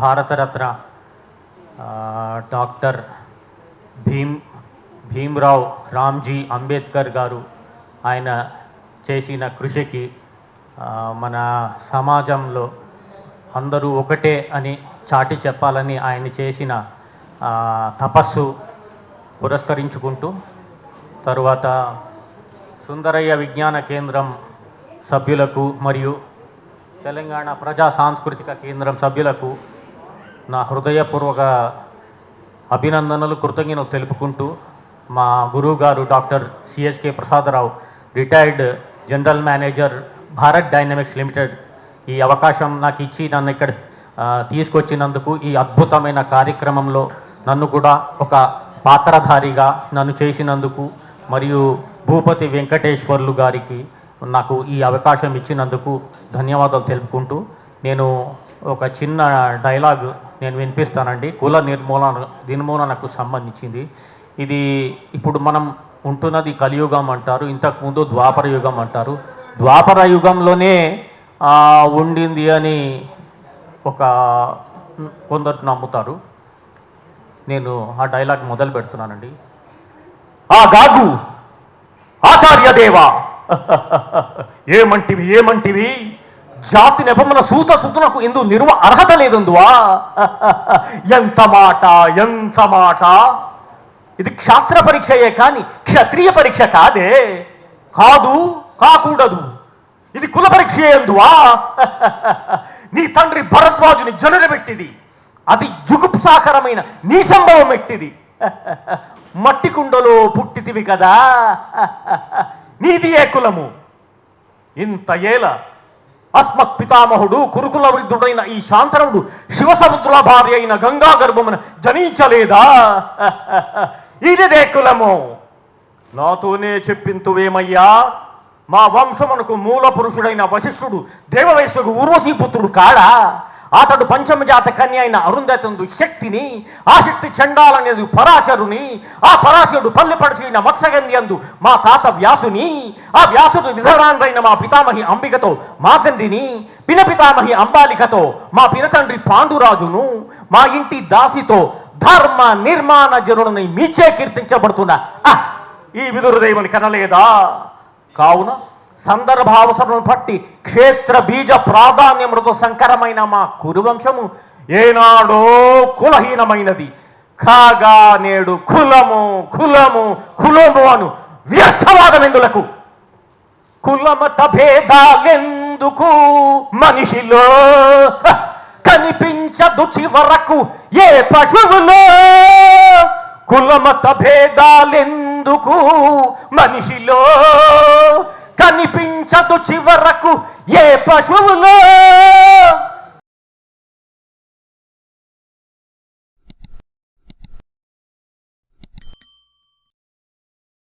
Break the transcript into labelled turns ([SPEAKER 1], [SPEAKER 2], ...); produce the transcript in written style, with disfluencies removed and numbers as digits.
[SPEAKER 1] Bharat Ratna doctor Bhimrao Ramji Ambedkar గారు ఆయన చేసిన కృషికి మన సమాజంలో అందరూ ఒకటే అని చాటి చెప్పాలని ఆయన చేసిన తపస్సు పురస్కరించుకుంటూ, తరువాత సుందరయ్య విజ్ఞాన కేంద్రం సభ్యులకు మరియు తెలంగాణ ప్రజా సాంస్కృతిక కేంద్రం సభ్యులకు నా హృదయపూర్వక అభినందనలు, కృతజ్ఞతలు తెలుపుకుంటూ, మా గురువు గారు doctor CSK Prasadarao, retired general manager Bharat dynamics limited, ఈ అవకాశం నాకు ఇచ్చి నన్ను ఇక్కడ తీసుకొచ్చినందుకు, ఈ అద్భుతమైన కార్యక్రమంలో నన్ను కూడా ఒక పాత్రధారిగా నన్ను చేసినందుకు, మరియు భూపతి వెంకటేశ్వర్లు గారికి నాకు ఈ అవకాశం ఇచ్చినందుకు ధన్యవాదాలు తెలుపుకుంటూ, నేను ఒక చిన్న డైలాగ్ నేను వినిపిస్తానండి. కుల నిర్మూలనకు సంబంధించింది. ఇది ఇప్పుడు మనం ఉంటున్నది కలియుగం అంటారు, ఇంతకుముందు ద్వాపర యుగం అంటారు. ద్వాపర యుగంలోనే ఉండింది అని కొందరు నమ్ముతారు. నేను ఆ డైలాగ్ మొదలు పెడుతున్నానండి. ఆ గాగు ఆచార్యదేవా, ఏమంటివి జాతి నెపమున సూత సుతునకు ఇందు అర్హత లేదందువా. ఎంత మాట. ఇది క్షాత్ర పరీక్షయే కానీ క్షత్రియ పరీక్ష కాకూడదు. ఇది కుల పరీక్ష ఎందువా. నీ తండ్రి భరద్వాజుని జనురబెట్టిది, అది జుగుప్సాకరమైన నీ సంభవం ఎట్టిది. మట్టి కుండలో పుట్టితివి కదా, నీది ఏ కులము. ఇంత ఏల అస్మత్ పితామహుడు కురుకుల వృద్ధుడైన ఈ శాంతనుడు శివసముద్రుల భార్య అయిన గంగా గర్భమున జనించలేదా. ఇదే కులము. నాతోనే చెప్పింతువేమయ్యా. మా వంశమునకు మూల పురుషుడైన వశిష్ఠుడు దేవవేశ్వకు ఊర్వశీ పుత్రుడు కాడా. అతడు పంచమజాత కన్య అయిన అరుంధతందు శక్తిని, ఆ శక్తి చండాలనేది పరాశరుని, ఆ పరాశరుడు పల్లెపడిచిన మత్స్యగంధ్యందు మా తాత వ్యాసుని, ఆ వ్యాసుడు విధరాండ్రైన మా పితామహి అంబికతో మా తండ్రిని, పినపితామహి అంబాలికతో మా పినతండ్రి పాండురాజును, మా ఇంటి దాసితో ధర్మ నిర్మాణ జనులని మీచే కీర్తించబడుతున్నా ఈ విదురుదేవుని కనలేదా. కావున సందర్భావసరం పట్టి క్షేత్ర బీజ ప్రాధాన్యములతో సంకరమైన మా కురువంశము ఏనాడో కులహీనమైనది కాగా నేడు కులము అను వ్యర్థవాదమెందులకు. కులమత భేదాలెందుకు మనిషిలో కనిపించదు చివరకు ఏ పశువులో. కులమత భేదాలెందుకు మనిషిలో కనిపించదు చివరకు ఏ పశువులో.